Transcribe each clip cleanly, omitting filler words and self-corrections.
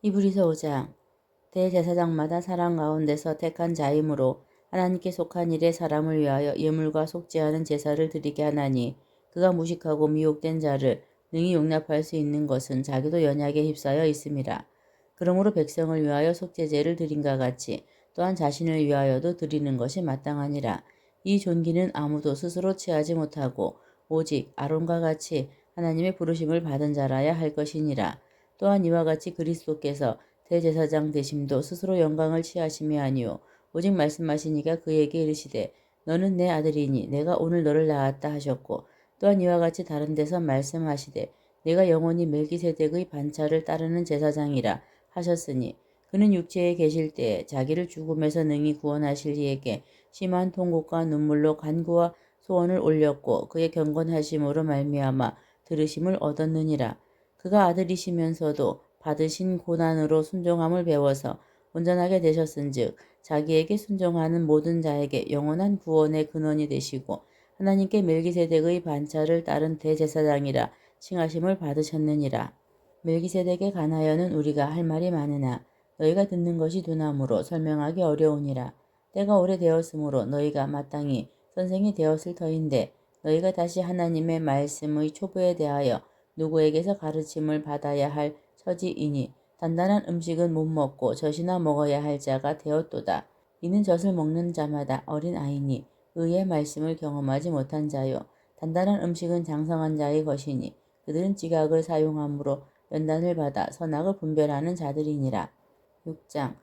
히브리서 5장. 대제사장마다 사람 가운데서 택한 자임으로 하나님께 속한 일에 사람을 위하여 예물과 속지 않은 제사를 드리게 하나니, 그가 무식하고 미혹된 자를 능히 용납할 수 있는 것은 자기도 연약에 휩싸여 있음이라. 그러므로 백성을 위하여 속죄제를 드린과 같이 또한 자신을 위하여도 드리는 것이 마땅하니라. 이 존귀는 아무도 스스로 취하지 못하고 오직 아론과 같이 하나님의 부르심을 받은 자라야 할 것이니라. 또한 이와 같이 그리스도께서 대제사장 되심도 스스로 영광을 취하심이 아니요 오직 말씀하시니가 그에게 이르시되 너는 내 아들이니 내가 오늘 너를 낳았다 하셨고, 또한 이와 같이 다른 데서 말씀하시되 내가 영원히 멜기세덱의 반차를 따르는 제사장이라 하셨으니, 그는 육체에 계실 때에 자기를 죽음에서 능히 구원하실 이에게 심한 통곡과 눈물로 간구와 소원을 올렸고 그의 경건하심으로 말미암아 들으심을 얻었느니라. 그가 아들이시면서도 받으신 고난으로 순종함을 배워서 온전하게 되셨은즉 자기에게 순종하는 모든 자에게 영원한 구원의 근원이 되시고 하나님께 멜기세덱의 반차를 따른 대제사장이라 칭하심을 받으셨느니라. 멜기세덱에 관하여는 우리가 할 말이 많으나 너희가 듣는 것이 두나무로 설명하기 어려우니라. 때가 오래되었으므로 너희가 마땅히 선생이 되었을 터인데, 너희가 다시 하나님의 말씀의 초보에 대하여 누구에게서 가르침을 받아야 할 처지이니, 단단한 음식은 못 먹고 젖이나 먹어야 할 자가 되었도다. 이는 젖을 먹는 자마다 어린 아이니 의의 말씀을 경험하지 못한 자요. 단단한 음식은 장성한 자의 것이니 그들은 지각을 사용함으로 연단을 받아 선악을 분별하는 자들이니라. 6장.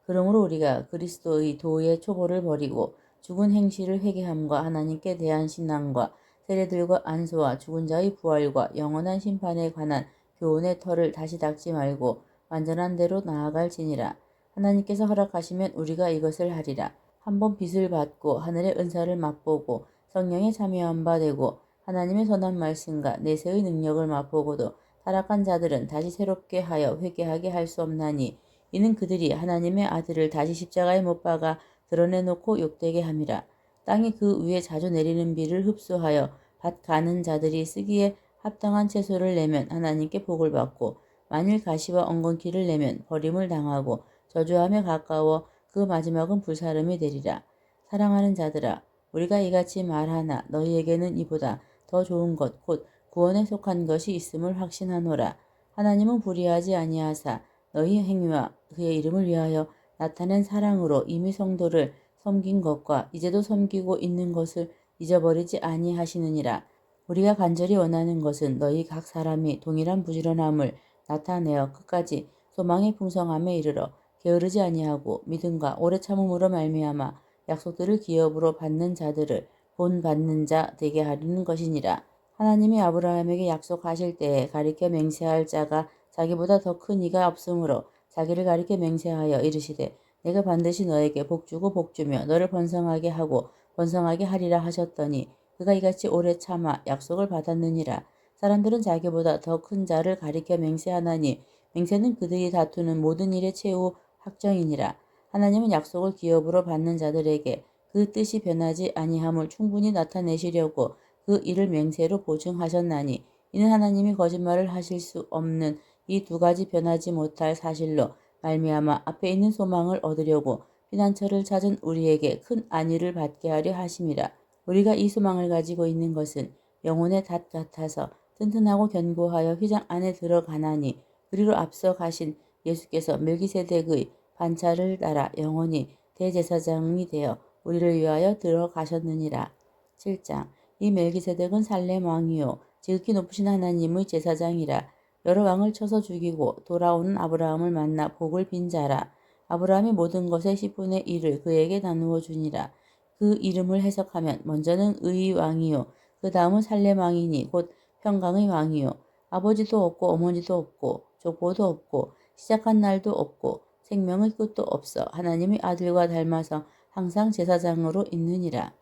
그러므로 우리가 그리스도의 도의 초보를 버리고 죽은 행실을 회개함과 하나님께 대한 신앙과 세례들과 안수와 죽은 자의 부활과 영원한 심판에 관한 교훈의 털을 다시 닦지 말고 완전한 대로 나아갈지니라. 하나님께서 허락하시면 우리가 이것을 하리라. 한번 빚을 받고 하늘의 은사를 맛보고 성령에 참여한 바 되고 하나님의 선한 말씀과 내세의 능력을 맛보고도 타락한 자들은 다시 새롭게 하여 회개하게 할 수 없나니, 이는 그들이 하나님의 아들을 다시 십자가에 못 박아 드러내놓고 욕되게 함이라. 땅이 그 위에 자주 내리는 비를 흡수하여 밭 가는 자들이 쓰기에 합당한 채소를 내면 하나님께 복을 받고, 만일 가시와 엉겅퀴를 내면 버림을 당하고 저주함에 가까워 그 마지막은 불사름이 되리라. 사랑하는 자들아, 우리가 이같이 말하나 너희에게는 이보다 더 좋은 것 곧 구원에 속한 것이 있음을 확신하노라. 하나님은 불의하지 아니하사 너희 행위와 그의 이름을 위하여 나타낸 사랑으로 이미 성도를 섬긴 것과 이제도 섬기고 있는 것을 잊어버리지 아니하시느니라. 우리가 간절히 원하는 것은 너희 각 사람이 동일한 부지런함을 나타내어 끝까지 소망의 풍성함에 이르러 게으르지 아니하고 믿음과 오래 참음으로 말미암아 약속들을 기업으로 받는 자들을 본받는 자 되게 하려는 것이니라. 하나님이 아브라함에게 약속하실 때에 가리켜 맹세할 자가 자기보다 더 큰 이가 없으므로 자기를 가리켜 맹세하여 이르시되 내가 반드시 너에게 복주고 복주며 너를 번성하게 하고 번성하게 하리라 하셨더니, 그가 이같이 오래 참아 약속을 받았느니라. 사람들은 자기보다 더 큰 자를 가리켜 맹세하나니 맹세는 그들이 다투는 모든 일의 최후 확정이니라. 하나님은 약속을 기업으로 받는 자들에게 그 뜻이 변하지 아니함을 충분히 나타내시려고 그 일을 맹세로 보증하셨나니, 이는 하나님이 거짓말을 하실 수 없는 이 두 가지 변하지 못할 사실로 말미암아 앞에 있는 소망을 얻으려고 피난처를 찾은 우리에게 큰 안위를 받게 하려 하심이라. 우리가 이 소망을 가지고 있는 것은 영혼의 닷 같아서 튼튼하고 견고하여 휘장 안에 들어가나니, 그리로 앞서 가신 예수께서 멜기세덱의 반차를 따라 영원히 대제사장이 되어 우리를 위하여 들어가셨느니라. 7장. 이 멜기세덱은 살렘 왕이요 지극히 높으신 하나님의 제사장이라. 여러 왕을 쳐서 죽이고 돌아오는 아브라함을 만나 복을 빈 자라. 아브라함이 모든 것의 10분의 1을 그에게 나누어 주니라. 그 이름을 해석하면 먼저는 의 왕이요 그 다음은 살렘 왕이니 곧 평강의 왕이요, 아버지도 없고 어머니도 없고 족보도 없고 시작한 날도 없고 생명의 끝도 없어 하나님의 아들과 닮아서 항상 제사장으로 있느니라.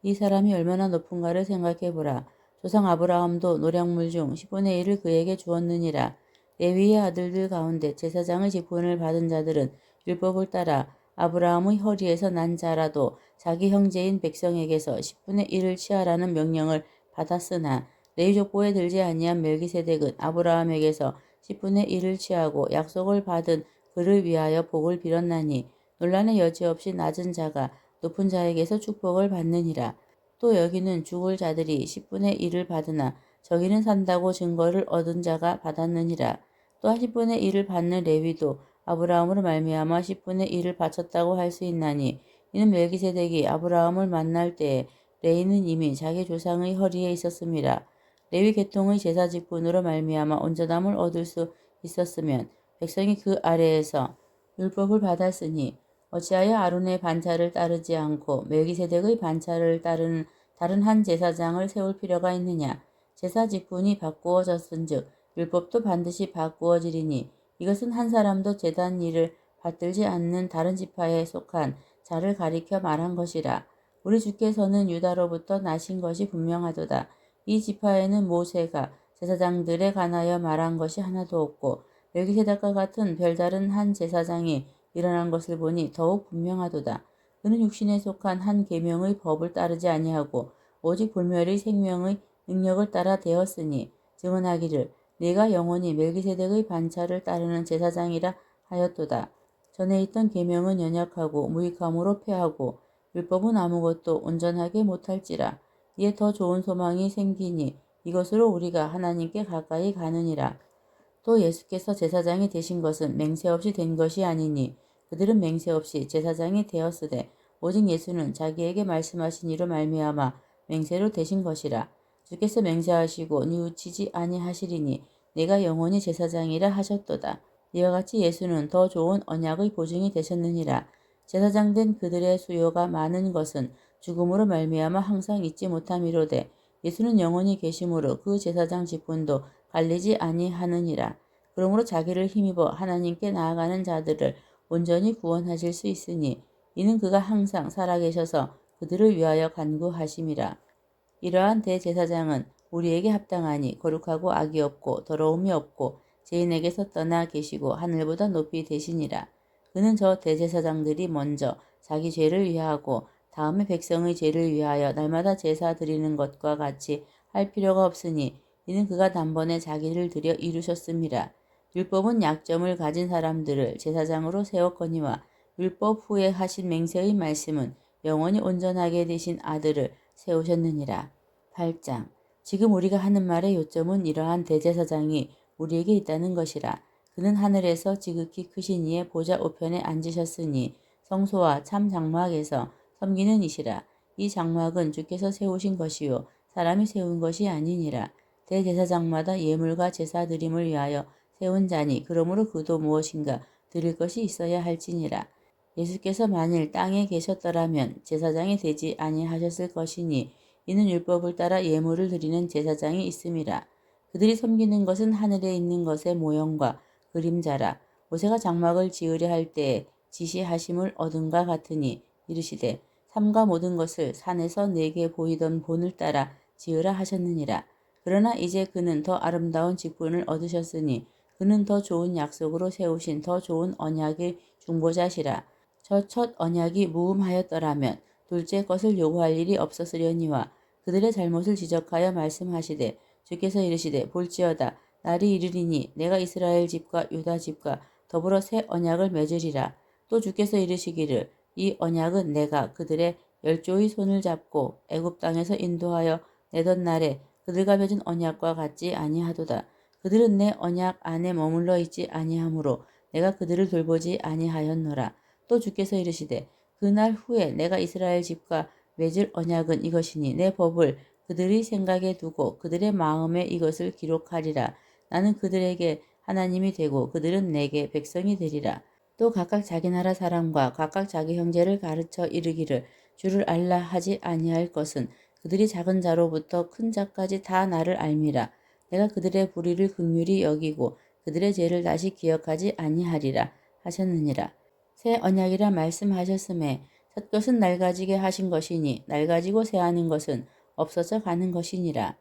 이 사람이 얼마나 높은가를 생각해보라. 조상 아브라함도 노량물 중 10분의 1을 그에게 주었느니라. 레위의 아들들 가운데 제사장의 직분을 받은 자들은 율법을 따라 아브라함의 허리에서 난 자라도 자기 형제인 백성에게서 10분의 1을 취하라는 명령을 받았으나, 레위 족보에 들지 아니한 멜기세덱은 아브라함에게서 10분의 1을 취하고 약속을 받은 그를 위하여 복을 빌었나니 논란의 여지 없이 낮은 자가 높은 자에게서 축복을 받느니라. 또 여기는 죽을 자들이 10분의 1을 받으나 저기는 산다고 증거를 얻은 자가 받았느니라. 또한 10분의 1을 받는 레위도 아브라함으로 말미암아 10분의 1을 바쳤다고 할 수 있나니 이는 멜기세덱이 아브라함을 만날 때에 레위는 이미 자기 조상의 허리에 있었음이라. 레위 계통의 제사 직분으로 말미암아 온전함을 얻을 수 있었으면 백성이 그 아래에서 율법을 받았으니 어찌하여 아론의 반차를 따르지 않고 멜기세덱의 반차를 따르는 다른 한 제사장을 세울 필요가 있느냐. 제사 직분이 바꾸어졌은즉 율법도 반드시 바꾸어지리니 이것은 한 사람도 제단 일을 받들지 않는 다른 지파에 속한 자를 가리켜 말한 것이라. 우리 주께서는 유다로부터 나신 것이 분명하도다. 이 지파에는 모세가 제사장들에 관하여 말한 것이 하나도 없고 멜기세덱과 같은 별다른 한 제사장이 일어난 것을 보니 더욱 분명하도다. 그는 육신에 속한 한 계명의 법을 따르지 아니하고 오직 불멸의 생명의 능력을 따라 되었으니 증언하기를 내가 영원히 멜기세덱의 반차를 따르는 제사장이라 하였도다. 전에 있던 계명은 연약하고 무익함으로 패하고 율법은 아무것도 온전하게 못할지라. 이에 더 좋은 소망이 생기니 이것으로 우리가 하나님께 가까이 가느니라. 또 예수께서 제사장이 되신 것은 맹세 없이 된 것이 아니니 그들은 맹세 없이 제사장이 되었으되 오직 예수는 자기에게 말씀하신 이로 말미암아 맹세로 되신 것이라. 주께서 맹세하시고 뉘우치지 아니하시리니 내가 영원히 제사장이라 하셨도다. 이와 같이 예수는 더 좋은 언약의 보증이 되셨느니라. 제사장 된 그들의 수요가 많은 것은 죽음으로 말미암아 항상 잊지 못함이로되 예수는 영원히 계심으로 그 제사장 직분도 갈리지 아니하느니라. 그러므로 자기를 힘입어 하나님께 나아가는 자들을 온전히 구원하실 수 있으니 이는 그가 항상 살아계셔서 그들을 위하여 간구하심이라. 이러한 대제사장은 우리에게 합당하니 거룩하고 악이 없고 더러움이 없고 죄인에게서 떠나 계시고 하늘보다 높이 되시니라. 그는 저 대제사장들이 먼저 자기 죄를 위하고 다음에 백성의 죄를 위하여 날마다 제사 드리는 것과 같이 할 필요가 없으니 이는 그가 단번에 자기를 들여 이루셨음이라. 율법은 약점을 가진 사람들을 제사장으로 세웠거니와 율법 후에 하신 맹세의 말씀은 영원히 온전하게 되신 아들을 세우셨느니라. 8장. 지금 우리가 하는 말의 요점은 이러한 대제사장이 우리에게 있다는 것이라. 그는 하늘에서 지극히 크신 이의 보좌 우편에 앉으셨으니 성소와 참 장막에서 섬기는 이시라. 이 장막은 주께서 세우신 것이요 사람이 세운 것이 아니니라. 대제사장마다 예물과 제사 드림을 위하여 세운 자니 그러므로 그도 무엇인가 드릴 것이 있어야 할지니라. 예수께서 만일 땅에 계셨더라면 제사장이 되지 아니하셨을 것이니 이는 율법을 따라 예물을 드리는 제사장이 있음이라. 그들이 섬기는 것은 하늘에 있는 것의 모형과 그림자라. 모세가 장막을 지으려 할 때에 지시하심을 얻은가 같으니 이르시되 삼가 모든 것을 산에서 내게 보이던 본을 따라 지으라 하셨느니라. 그러나 이제 그는 더 아름다운 직분을 얻으셨으니 그는 더 좋은 약속으로 세우신 더 좋은 언약의 중보자시라. 저 첫 언약이 무음하였더라면 둘째 것을 요구할 일이 없었으려니와 그들의 잘못을 지적하여 말씀하시되 주께서 이르시되 볼지어다 날이 이르리니 내가 이스라엘 집과 유다 집과 더불어 새 언약을 맺으리라. 또 주께서 이르시기를 이 언약은 내가 그들의 열조의 손을 잡고 애굽 땅에서 인도하여 내던 날에 그들과 맺은 언약과 같지 아니하도다. 그들은 내 언약 안에 머물러 있지 아니하므로 내가 그들을 돌보지 아니하였노라. 또 주께서 이르시되 그날 후에 내가 이스라엘 집과 맺을 언약은 이것이니 내 법을 그들의 생각에 두고 그들의 마음에 이것을 기록하리라. 나는 그들에게 하나님이 되고 그들은 내게 백성이 되리라. 또 각각 자기 나라 사람과 각각 자기 형제를 가르쳐 이르기를 주를 알라 하지 아니할 것은 그들이 작은 자로부터 큰 자까지 다 나를 알미라. 내가 그들의 불의를 긍휼히 여기고 그들의 죄를 다시 기억하지 아니하리라 하셨느니라. 새 언약이라 말씀하셨음에 첫 것은 낡아지게 하신 것이니 낡아지고 새하는 것은 없어져 가는 것이니라.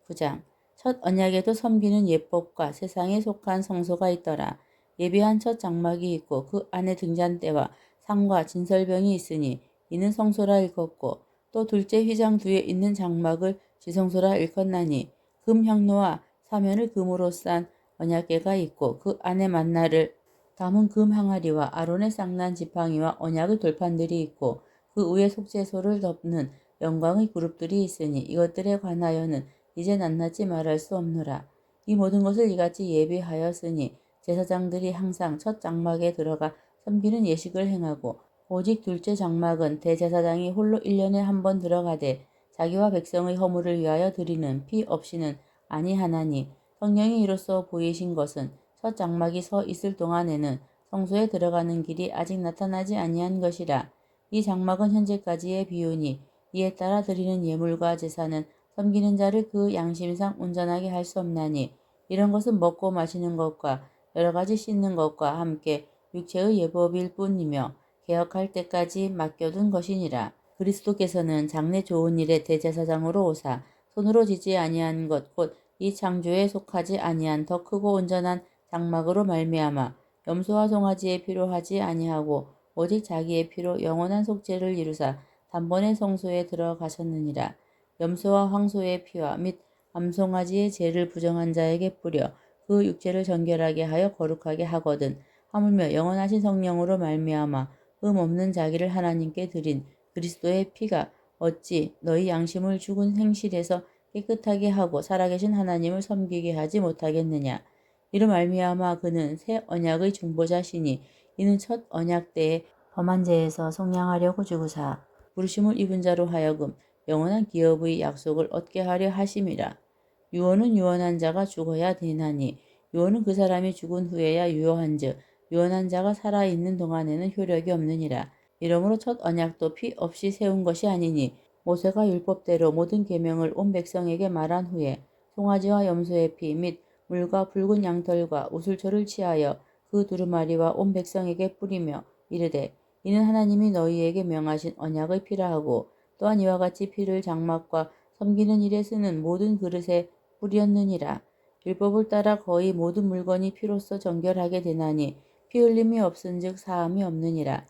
9장. 첫 언약에도 섬기는 예법과 세상에 속한 성소가 있더라. 예비한 첫 장막이 있고 그 안에 등잔대와 상과 진설병이 있으니 이는 성소라 일컫고 또 둘째 휘장 뒤에 있는 장막을 지성소라 일컫나니 금 향로와 사면을 금으로 싼 언약궤가 있고 그 안에 만나를 담은 금 항아리와 아론의 쌍난 지팡이와 언약의 돌판들이 있고 그 위에 속죄소를 덮는 영광의 그룹들이 있으니 이것들에 관하여는 이제 낱낱이 말할 수 없노라. 이 모든 것을 이같이 예비하였으니 제사장들이 항상 첫 장막에 들어가 섬기는 예식을 행하고 오직 둘째 장막은 대제사장이 홀로 1년에 한 번 들어가되 자기와 백성의 허물을 위하여 드리는 피 없이는 아니하나니 성령이 이로써 보이신 것은 첫 장막이 서 있을 동안에는 성소에 들어가는 길이 아직 나타나지 아니한 것이라. 이 장막은 현재까지의 비유니 이에 따라 드리는 예물과 제사는 섬기는 자를 그 양심상 온전하게 할 수 없나니 이런 것은 먹고 마시는 것과 여러 가지 씻는 것과 함께 육체의 예법일 뿐이며 개혁할 때까지 맡겨둔 것이니라. 그리스도께서는 장래 좋은 일에 대제사장으로 오사 손으로 지지 아니한 것 곧 이 창조에 속하지 아니한 더 크고 온전한 장막으로 말미암아 염소와 송아지의 피로 하지 아니하고 오직 자기의 피로 영원한 속죄를 이루사 단번에 성소에 들어가셨느니라. 염소와 황소의 피와 및 암송아지의 죄를 부정한 자에게 뿌려 그 육체를 정결하게 하여 거룩하게 하거든. 하물며 영원하신 성령으로 말미암아 흠 없는 자기를 하나님께 드린 그리스도의 피가 어찌 너희 양심을 죽은 행실에서 깨끗하게 하고 살아계신 하나님을 섬기게 하지 못하겠느냐. 이로 말미암아 그는 새 언약의 중보자시니 이는 첫 언약 때에 범한 죄에서 속량하려고 죽으사 부르심을 입은 자로 하여금 영원한 기업의 약속을 얻게 하려 하심이라. 유언은 유언한 자가 죽어야 되나니 유언은 그 사람이 죽은 후에야 유효한즉 유언한 자가 살아있는 동안에는 효력이 없느니라. 이러므로 첫 언약도 피 없이 세운 것이 아니니 모세가 율법대로 모든 계명을 온 백성에게 말한 후에 송아지와 염소의 피 및 물과 붉은 양털과 우슬초를 취하여 그 두루마리와 온 백성에게 뿌리며 이르되 이는 하나님이 너희에게 명하신 언약의 피라 하고 또한 이와 같이 피를 장막과 섬기는 일에 쓰는 모든 그릇에 뿌렸느니라. 율법을 따라 거의 모든 물건이 피로써 정결하게 되나니 피 흘림이 없은즉 사함이 없느니라.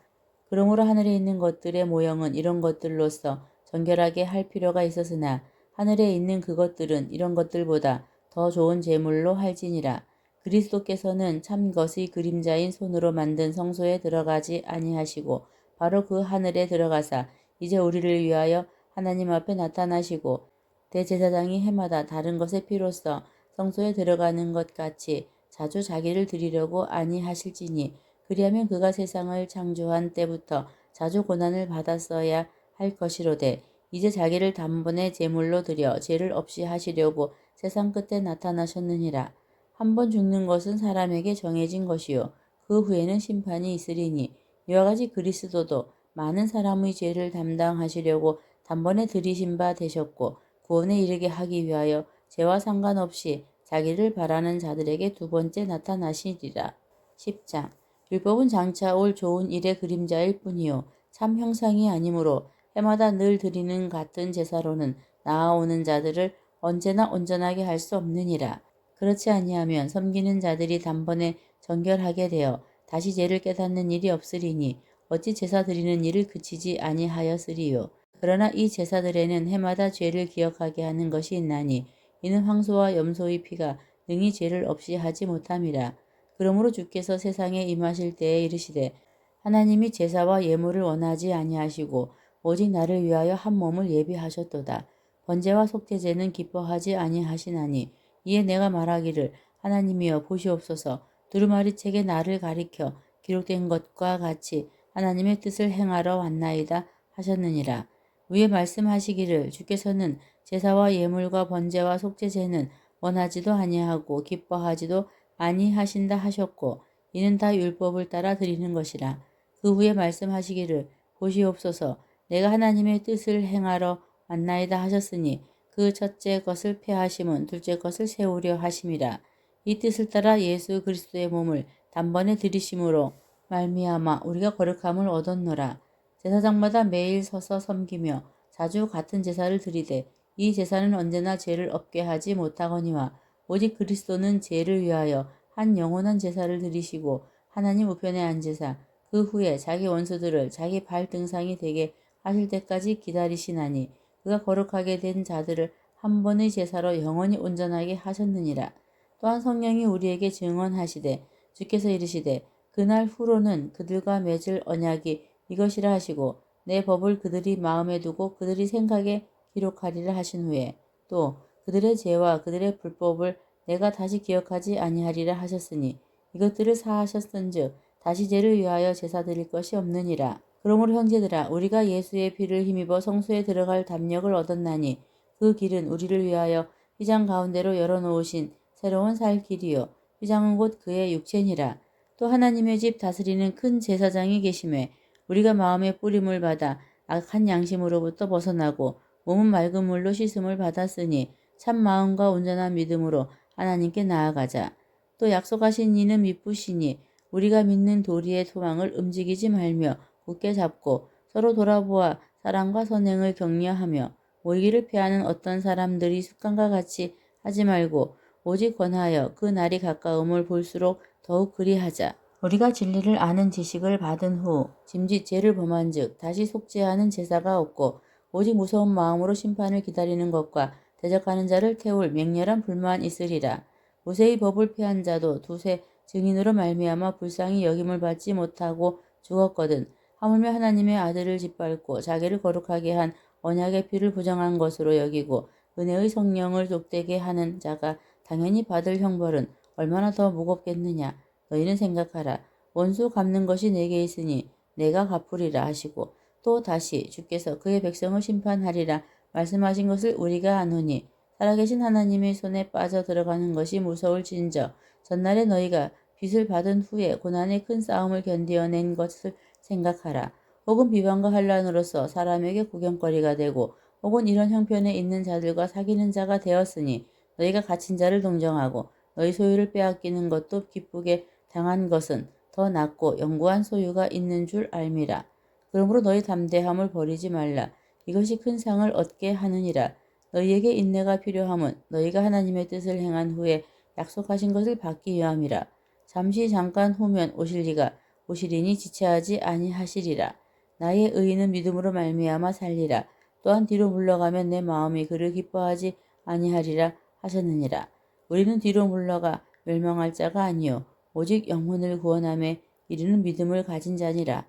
그러므로 하늘에 있는 것들의 모형은 이런 것들로서 정결하게 할 필요가 있었으나 하늘에 있는 그것들은 이런 것들보다 더 좋은 제물로 할지니라. 그리스도께서는 참 것의 그림자인 손으로 만든 성소에 들어가지 아니하시고 바로 그 하늘에 들어가사 이제 우리를 위하여 하나님 앞에 나타나시고 대제사장이 해마다 다른 것의 피로써 성소에 들어가는 것 같이 자주 자기를 드리려고 아니하실지니 그리하면 그가 세상을 창조한 때부터 자주 고난을 받았어야 할 것이로되 이제 자기를 단번에 제물로 드려 죄를 없이 하시려고 세상 끝에 나타나셨느니라. 한 번 죽는 것은 사람에게 정해진 것이요 그 후에는 심판이 있으리니 이와 같이 그리스도도 많은 사람의 죄를 담당하시려고 단번에 들이신 바 되셨고 구원에 이르게 하기 위하여 죄와 상관없이 자기를 바라는 자들에게 두 번째 나타나시리라. 10장 율법은 장차 올 좋은 일의 그림자일 뿐이요 참 형상이 아니므로 해마다 늘 드리는 같은 제사로는 나아오는 자들을 언제나 온전하게 할 수 없느니라. 그렇지 아니하면 섬기는 자들이 단번에 정결하게 되어 다시 죄를 깨닫는 일이 없으리니 어찌 제사 드리는 일을 그치지 아니하였으리요. 그러나 이 제사들에는 해마다 죄를 기억하게 하는 것이 있나니 이는 황소와 염소의 피가 능히 죄를 없이 하지 못함이라. 그러므로 주께서 세상에 임하실 때에 이르시되 하나님이 제사와 예물을 원하지 아니하시고 오직 나를 위하여 한 몸을 예비하셨도다. 번제와 속죄제는 기뻐하지 아니하시나니 이에 내가 말하기를 하나님이여 보시옵소서 두루마리 책에 나를 가리켜 기록된 것과 같이 하나님의 뜻을 행하러 왔나이다 하셨느니라. 위에 말씀하시기를 주께서는 제사와 예물과 번제와 속죄제는 원하지도 아니하고 기뻐하지도 아니하신다 하셨고 이는 다 율법을 따라 드리는 것이라. 그 후에 말씀하시기를 보시옵소서 내가 하나님의 뜻을 행하러 왔나이다 하셨으니 그 첫째 것을 폐하심은 둘째 것을 세우려 하심이라. 이 뜻을 따라 예수 그리스도의 몸을 단번에 들이심으로 말미암아 우리가 거룩함을 얻었노라. 제사장마다 매일 서서 섬기며 자주 같은 제사를 드리되 이 제사는 언제나 죄를 없게 하지 못하거니와 오직 그리스도는 죄를 위하여 한 영원한 제사를 드리시고 하나님 우편에 앉으사 그 후에 자기 원수들을 자기 발등상이 되게 하실 때까지 기다리시나니 그가 거룩하게 된 자들을 한 번의 제사로 영원히 온전하게 하셨느니라. 또한 성령이 우리에게 증언하시되 주께서 이르시되 그날 후로는 그들과 맺을 언약이 이것이라 하시고 내 법을 그들이 마음에 두고 그들이 생각에 기록하리라 하신 후에 또 그들의 죄와 그들의 불법을 내가 다시 기억하지 아니하리라 하셨으니 이것들을 사하셨은즉 다시 죄를 위하여 제사 드릴 것이 없느니라. 그러므로 형제들아 우리가 예수의 피를 힘입어 성소에 들어갈 담력을 얻었나니 그 길은 우리를 위하여 휘장 가운데로 열어놓으신 새로운 살 길이요 휘장은 곧 그의 육체니라. 또 하나님의 집 다스리는 큰 제사장이 계심에 우리가 마음의 뿌림을 받아 악한 양심으로부터 벗어나고 몸은 맑은 물로 씻음을 받았으니 참 마음과 온전한 믿음으로 하나님께 나아가자. 또 약속하신 이는 미쁘시니 우리가 믿는 도리의 소망을 움직이지 말며 굳게 잡고 서로 돌아보아 사랑과 선행을 격려하며 모이기를 피하는 어떤 사람들이 습관과 같이 하지 말고 오직 권하여 그 날이 가까움을 볼수록 더욱 그리하자. 우리가 진리를 아는 지식을 받은 후 짐짓 죄를 범한 즉 다시 속죄하는 제사가 없고 오직 무서운 마음으로 심판을 기다리는 것과 대적하는 자를 태울 맹렬한 불만 있으리라. 모세의 법을 폐한 자도 두세 증인으로 말미암아 불쌍히 여김을 받지 못하고 죽었거든. 하물며 하나님의 아들을 짓밟고 자기를 거룩하게 한 언약의 피를 부정한 것으로 여기고 은혜의 성령을 족되게 하는 자가 당연히 받을 형벌은 얼마나 더 무겁겠느냐. 너희는 생각하라. 원수 갚는 것이 내게 있으니 내가 갚으리라 하시고 또 다시 주께서 그의 백성을 심판하리라 말씀하신 것을 우리가 아노니 살아계신 하나님의 손에 빠져 들어가는 것이 무서울진저 전날에 너희가 빚을 받은 후에 고난의 큰 싸움을 견디어낸 것을 생각하라. 혹은 비방과 환란으로서 사람에게 구경거리가 되고 혹은 이런 형편에 있는 자들과 사귀는 자가 되었으니 너희가 갇힌 자를 동정하고 너희 소유를 빼앗기는 것도 기쁘게 당한 것은 더 낫고 영구한 소유가 있는 줄 알미라. 그러므로 너희 담대함을 버리지 말라. 이것이 큰 상을 얻게 하느니라. 너희에게 인내가 필요함은 너희가 하나님의 뜻을 행한 후에 약속하신 것을 받기 위함이라. 잠시 잠깐 후면 오실 이가 오시리니 지체하지 아니하시리라. 나의 의인은 믿음으로 말미암아 살리라. 또한 뒤로 물러가면 내 마음이 그를 기뻐하지 아니하리라 하셨느니라. 우리는 뒤로 물러가 멸망할 자가 아니요 오직 영혼을 구원함에 이르는 믿음을 가진 자니라.